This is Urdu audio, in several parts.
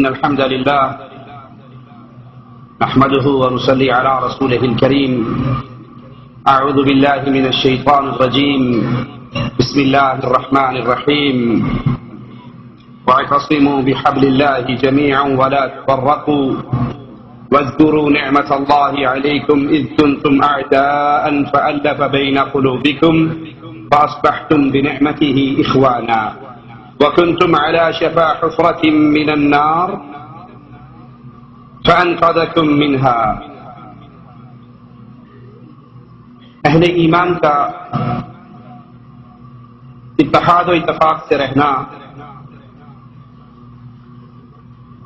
إن الحمد لله نحمده ونصلي على رسوله الكريم. أعوذ بالله من الشيطان الرجيم. بسم الله الرحمن الرحيم. واعتصموا بحبل الله جميعا ولا تفرقوا واذكروا نعمة الله عليكم إذ كنتم أعداء فألف بين قلوبكم فأصبحتم بنعمته إخوانا وكنتم على شفا حفرة من النار فأنقذكم منها. اہل ایمان کا اتحاد و اتفاق سے رہنا،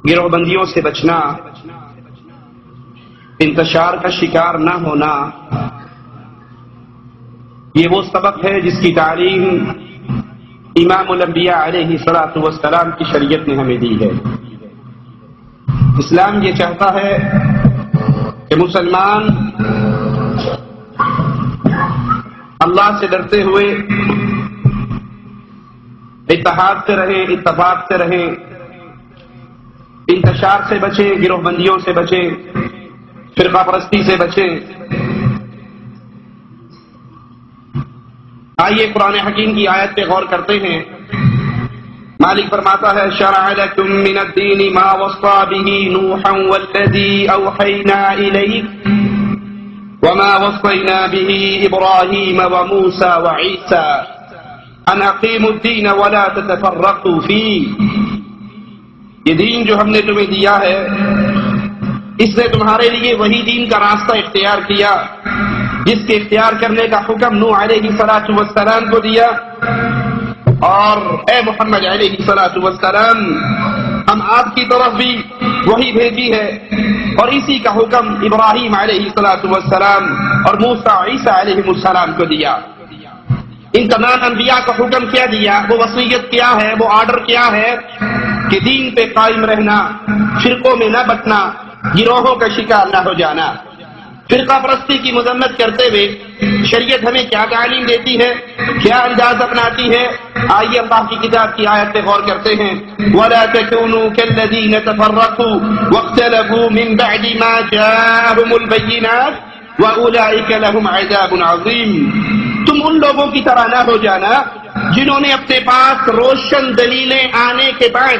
گروہ بندیوں سے بچنا، انتشار کا شکار نہ ہونا، یہ وہ سبق ہے جس کی تعلیم امام الانبیاء علیہ الصلوۃ والسلام کی شریعت نے ہمیں دی ہے. اسلام یہ چاہتا ہے کہ مسلمان اللہ سے ڈرتے ہوئے اتحاد سے رہیں، اتفاق سے رہیں، انتشار سے بچیں، گروہ بندیوں سے بچیں، فرقہ پرستی سے بچیں. آئیے قرآن حکیم کی آیت پہ غور کرتے ہیں. مالک فرماتا ہے شرع لکم من الدین ما وصى به نوحا والذی اوحینا الیک وما وصینا به ابراہیم وموسى وعیسى ان اقیموا الدین ولا تتفرقوا فیہ. یہ دین جو ہم نے تمہیں دیا ہے، اس نے تمہارے لیے وہی دین کا راستہ اختیار کیا جس کے اختیار کرنے کا حکم نوح علیہ الصلوۃ والسلام کو دیا، اور اے محمد علیہ الصلوۃ والسلام ہم آپ کی طرف بھی وہی بھیجی ہے، اور اسی کا حکم ابراہیم علیہ الصلوۃ والسلام اور موسیٰ عیسیٰ علیہ السلام کو دیا. ان تمام انبیاء کا حکم کیا دیا، وہ وصیت کیا ہے، وہ آرڈر کیا ہے کہ دین پہ قائم رہنا، فرقوں میں نہ بٹنا، گروہوں کا شکار نہ ہو جانا. فرقہ پرستی کی مذمت کرتے ہوئے شریعت ہمیں کیا تعلیم دیتی ہے، کیا انداز اپناتی ہے؟ آئیے اللہ کی کتاب کی آیت پہ غور کرتے ہیں. وَلَا تَكُونُوا كَالَّذِينَ تَفَرَّقُوا وَاخْتَلَفُوا مِن بَعْدِ مَا جَاءَهُمُ الْبَيِّنَاتُ وَأُولَٰئِكَ لَهُمْ عَذَابٌ عَظِيمٌ. تم ان لوگوں کی طرح نہ ہو جانا جنہوں نے اپنے پاس روشن دلیلیں آنے کے بعد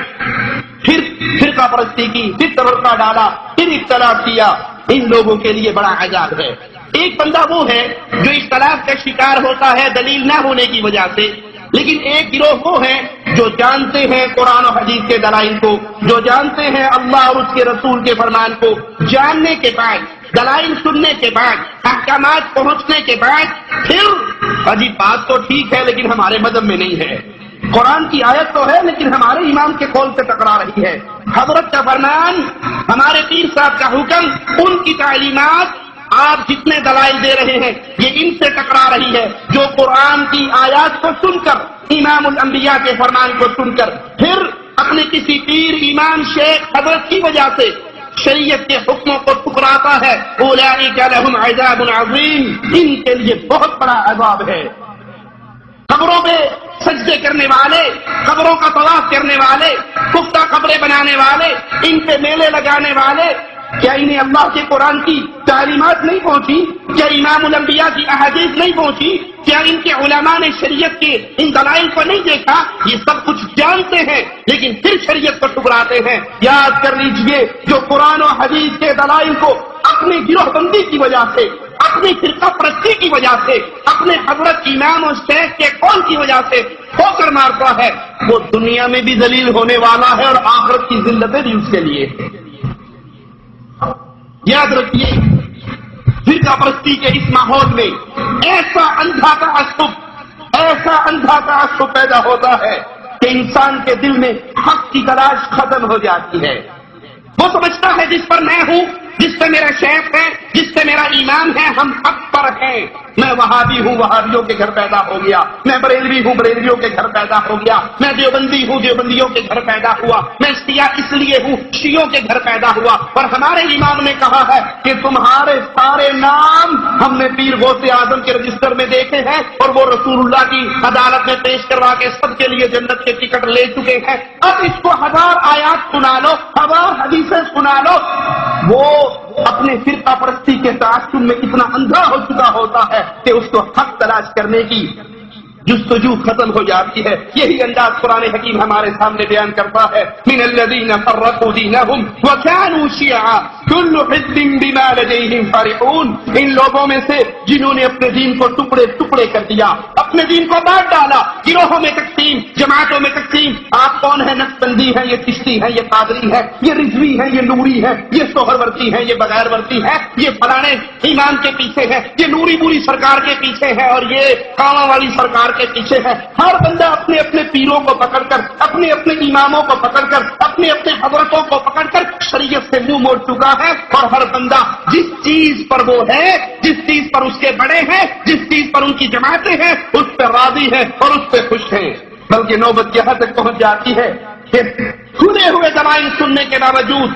پھر فرقہ پرستی کی، پھر تفرقہ ڈالا، پھر اختلاف کیا. ان لوگوں کے لیے بڑا عذاب ہے. ایک بندہ وہ ہے جو اختلاف کا شکار ہوتا ہے دلیل نہ ہونے کی وجہ سے، لیکن ایک گروہ وہ ہے جو جانتے ہیں قرآن و حدیث کے دلائل کو، جو جانتے ہیں اللہ اور اس کے رسول کے فرمان کو، جاننے کے بعد، دلائل سننے کے بعد، احکامات پہنچنے کے بعد پھر عجیب بات تو ٹھیک ہے لیکن ہمارے مذہب میں نہیں ہے، قرآن کی آیت تو ہے لیکن ہمارے امام کے قول سے ٹکرا رہی ہے، حضرت کا فرمان، ہمارے پیر صاحب کا حکم، ان کی تعلیمات، آپ جتنے دلائل دے رہے ہیں یہ ان سے ٹکرا رہی ہے. جو قرآن کی آیات کو سن کر، امام الانبیاء کے فرمان کو سن کر پھر اپنے کسی پیر، امام، شیخ، حضرت کی وجہ سے شریعت کے حکموں کو ٹکراتا ہے، اولئک لہم عذاب عظیم، ان کے لیے بہت بڑا عذاب ہے. قبروں پہ سجدے کرنے والے، قبروں کا طواف کرنے والے، پختہ قبریں بنانے والے، ان پہ میلے لگانے والے، کیا انہیں اللہ کے قرآن کی تعلیمات نہیں پہنچی؟ کیا امام الانبیاء کی احادیث نہیں پہنچی؟ کیا ان کے علماء نے شریعت کے ان دلائل کو نہیں دیکھا؟ یہ سب کچھ جانتے ہیں لیکن پھر شریعت کو ٹکراتے ہیں. یاد کر لیجئے، جو قرآن و حدیث کے دلائل کو اپنی گروہ بندی کی وجہ سے، اپنی فرقہ پرستی کی وجہ سے، اپنے حضرت امام اور شیخ کے قول کی وجہ سے ٹھوکر مارتا ہے، وہ دنیا میں بھی ذلیل ہونے والا ہے اور آخرت کی ذلتیں بھی اس کے لیے ہے. یاد رکھیے، فرقہ پرستی کے اس ماحول میں ایسا اندھا تعصب پیدا ہوتا ہے کہ انسان کے دل میں حق کی تلاش ختم ہو جاتی ہے. وہ سمجھتا ہے جس پر میں ہوں، جس پہ میرا شیخ ہے، جس سے میرا ایمان ہے ہم حق پر ہیں. میں وہابی ہوں، وہابیوں کے گھر پیدا ہو گیا. میں بریلوی ہوں، بریلویوں کے گھر پیدا ہو گیا. میں دیوبندی ہوں، دیوبندیوں کے گھر پیدا ہوا. میں شیعہ اس لیے ہوں، شیعوں کے گھر پیدا ہوا. اور ہمارے امام نے کہا ہے کہ تمہارے سارے نام ہم نے پیر غوث اعظم کے رجسٹر میں دیکھے ہیں اور وہ رسول اللہ کی عدالت میں پیش کروا کے سب کے لیے جنت کے ٹکٹ لے چکے ہیں. اب اس کو 1000 آیات سنا لو، 1000 حدیثیں سنا لو. وہ اپنے فرقہ پرستی کے تعصب میں اتنا اندھا ہو چکا ہوتا ہے کہ اس کو حق تلاش کرنے کی جستجو ختم ہو جاتی ہے. یہی انداز قرآن حکیم ہمارے سامنے بیان کرتا ہے. من الذین فرقوا دینہم وکانوا شیعا کل حزب بما لدیہم فرحون. ان لوگوں میں سے جنہوں نے اپنے دین کو ٹکڑے ٹکڑے کر دیا، اپنے دین کو بانٹ ڈالا، گروہوں میں تقسیم، جماعتوں میں تقسیم. آپ کون ہیں؟ نقشبندی ہیں، یہ چشتی ہیں، یہ قادری ہے، یہ رضوی ہے، یہ نوری ہے، یہ سوہر ورتی ہے، یہ بغیر ورتی ہے، یہ فلانے ایمان کے پیچھے ہے، یہ نوری پوری سرکار کے پیچھے ہے اور یہ کاواں والی سرکار کے پیچھے ہے. ہر بندہ اپنے اپنے پیروں کو پکڑ کر، اپنے اپنے اماموں کو پکڑ کر، اپنے اپنے حضرتوں کو پکڑ کر شریعت سے منہ موڑ چکا ہے. اور ہر بندہ جس چیز پر وہ ہے، جس چیز پر اس کے بڑے ہیں، جس چیز پر ان کی جماعتیں ہیں، اس پہ راضی ہے اور اس پہ خوش ہیں. بلکہ نوبت یہاں تک پہنچ جاتی ہے کہ سنے ہوئے دلائل سننے کے باوجود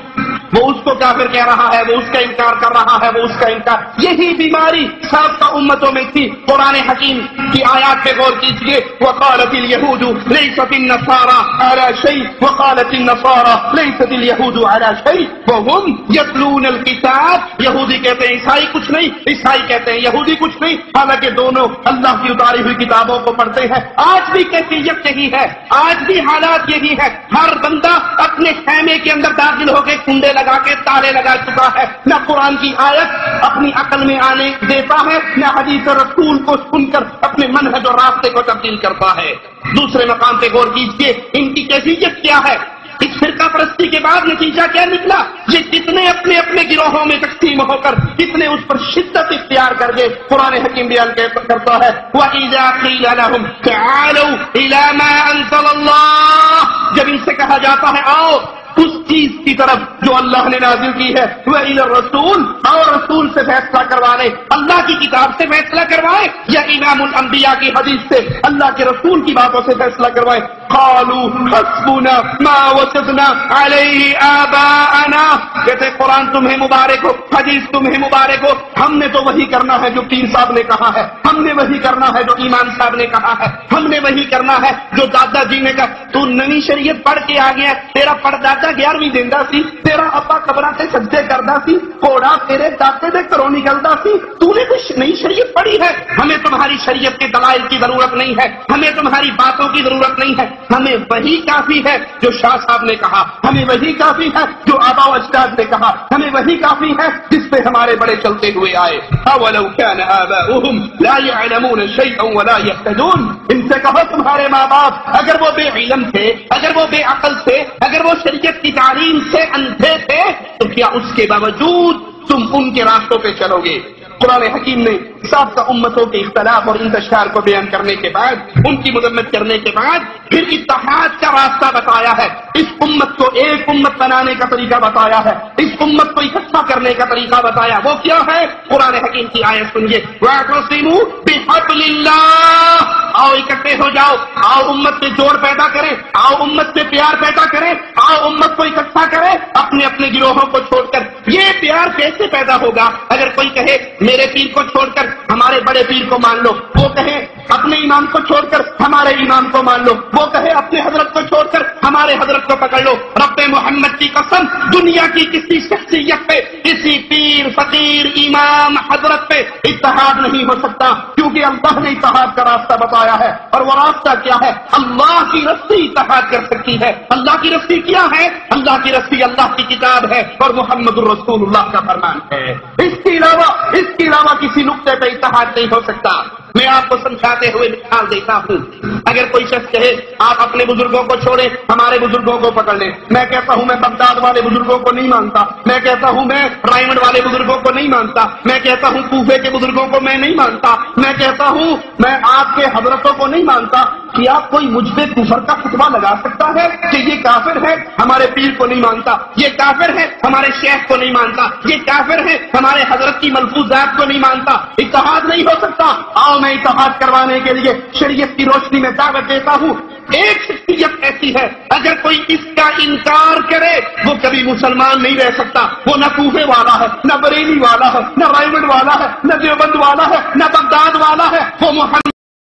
وہ اس کو کافر کہہ رہا ہے، وہ اس کا انکار کر رہا ہے، وہ اس کا انکار. یہی بیماری سابقہ امتوں میں تھی. قرآن حکیم کی آیات پہ غور کیجیے. وقالت اليهود ليست النصارى على شيء وقالت النصارى ليست اليهود على شيء وهم يتلون الكتاب. یہودی کہتے ہیں عیسائی کچھ نہیں، عیسائی کہتے ہیں یہودی کچھ نہیں، حالانکہ دونوں اللہ کی اتاری ہوئی کتابوں کو پڑھتے ہیں. آج بھی کیفیت یہی ہے، آج بھی حالات یہی ہے. ہر بندہ اپنے خیمے کے اندر داخل ہو کے کنڈے لگا کے تالے لگا چکا ہے. نہ قرآن کی آیت اپنی عقل میں آنے دیتا ہے، نہ حدیث رسول کو سن کر اپنے منہج اور راستے کو تبدیل کرتا ہے. دوسرے مقام پہ غور کیجیے، ان کی کیفیت کیا ہے. اس فرقہ پرستی کے بعد نتیجہ کیا نکلا؟ یہ کتنے اپنے اپنے گروہوں میں تقسیم ہو کر کتنے اس پر شدت اختیار کر گئے. قرآن حکیم بیان کرتا ہے وَإِذَا قِيلَ لَهُمْ تَعَالَوْا إِلَى مَا أَنزَلَ اللَّهُ. جب ان سے کہا جاتا ہے آؤ اس چیز کی طرف جو اللہ نے نازل کی ہے، وَإِلَى الرَّسُولِ، اور رسول سے فیصلہ کروانے، اللہ کی کتاب سے فیصلہ کروائے یا امام الانبیاء کی حدیث سے، اللہ کے رسول کی باتوں سے فیصلہ کروائے. قالوا حسبنا ما وجدنا علیہ آباءنا. کہتے قرآن تمہیں مبارک ہو، حدیث تمہیں مبارک ہو، ہم نے تو وہی کرنا ہے جو پیر صاحب نے کہا ہے، ہم نے وہی کرنا ہے جو ایمان صاحب نے کہا ہے، ہم نے وہی کرنا ہے جو دادا جی نے کہا. تو نئی شریعت پڑھ کے آ گیا، تیرا پردادا 11ویں دیندا سی، تیرا ابا قبراں تے سجدے کردا سی، کوڑا تیرے دادے دے گھروں نکلدا سی. تو نے کچھ نئی شریعت پڑھی ہے؟ ہمیں تمہاری شریعت کے دلائل کی ضرورت نہیں ہے، ہمیں تمہاری باتوں کی ضرورت نہیں ہے. ہمیں وہی کافی ہے جو شاہ صاحب نے کہا، ہمیں وہی کافی ہے جو آبا و اجداد نے کہا، ہمیں وہی کافی ہے جس پہ ہمارے بڑے چلتے ہوئے آئے. اولو كان آباؤهم لا يعلمون شيئا ولا يهتدون. ان سے کہو تمہارے ماں باپ اگر وہ بے علم تھے، اگر وہ بے عقل تھے، اگر وہ شریعت کی تعلیم سے اندھے تھے، تو کیا اس کے باوجود تم ان کے راستوں پہ چلو گے؟ قرآن حکیم نے سابقہ امتوں کے اختلاف اور انتشار کو بیان کرنے کے بعد، ان کی مذمت کرنے کے بعد پھر اتحاد کا راستہ بتایا ہے. اس امت کو ایک امت بنانے کا طریقہ بتایا ہے، اس امت کو اکٹھا کرنے کا طریقہ بتایا. وہ کیا ہے؟ قرآن حکیم کی آیت سنیے. وَاعْتَصِمُوا بِحَبْلِ اللَّهِ. آؤ اکٹھے ہو جاؤ، آؤ امت میں جوڑ پیدا کریں، آؤ امت میں پیار پیدا کریں، آؤ امت کو اکٹھا کریں اپنے اپنے گروہوں کو چھوڑ کر. یہ پیار کیسے پیدا ہوگا؟ اگر کوئی کہے میرے پیر کو چھوڑ کر ہمارے بڑے پیر کو مان لو، وہ کہے اپنے امام کو چھوڑ کر ہمارے امام کو مان لو، وہ کہے اپنے حضرت کو چھوڑ کر ہمارے حضرت کو پکڑ لو. رب محمد کی قسم، دنیا کی کسی شخصیت پہ، کسی پیر، فقیر، امام، حضرت پہ اتحاد نہیں ہو سکتا، کیونکہ اللہ نے اتحاد کا راستہ بتایا ہے. اور وہ راستہ کیا ہے؟ اللہ کی رسی اتحاد کر سکتی ہے. اللہ کی رسی کیا ہے؟ اللہ کی رسی اللہ کی کتاب ہے اور محمد الرسول اللہ کا فرمان ہے. اس کے علاوہ کسی نقطے پہ اتحاد نہیں ہو سکتا. میں آپ کو سمجھاتے ہوئے مثال دیتا ہوں. اگر کوئی شخص کہے آپ اپنے بزرگوں کو چھوڑیں، ہمارے بزرگوں کو پکڑ لیں، میں کہتا ہوں میں بغداد والے بزرگوں کو نہیں مانتا، میں کہتا ہوں میں رائمنڈ والے بزرگوں کو نہیں مانتا، میں کہتا ہوں کوفے کے بزرگوں کو میں نہیں مانتا، میں کہتا ہوں میں آپ کے حضرتوں کو نہیں مانتا، کہ آپ کوئی مجھ پہ کفر کا فتویٰ لگا سکتا ہے کہ یہ کافر ہے ہمارے پیر کو نہیں مانتا، یہ کافر ہے ہمارے شیخ کو نہیں مانتا، یہ کافر ہے ہمارے حضرت کی ملفوظات کو نہیں مانتا؟ اتحاد نہیں ہو سکتا۔ آؤ میں اتحاد کروانے کے لیے شریعت کی روشنی میں دعوت دیتا ہوں۔ ایک شخصیت ایسی ہے اگر کوئی اس کا انکار کرے وہ کبھی مسلمان نہیں رہ سکتا۔ وہ نہ کوفے والا ہے، نہ بریلی والا ہے، نہ رائمنڈ والا ہے، نہ دیوبند والا ہے، نہ بغداد والا ہے، وہ محمد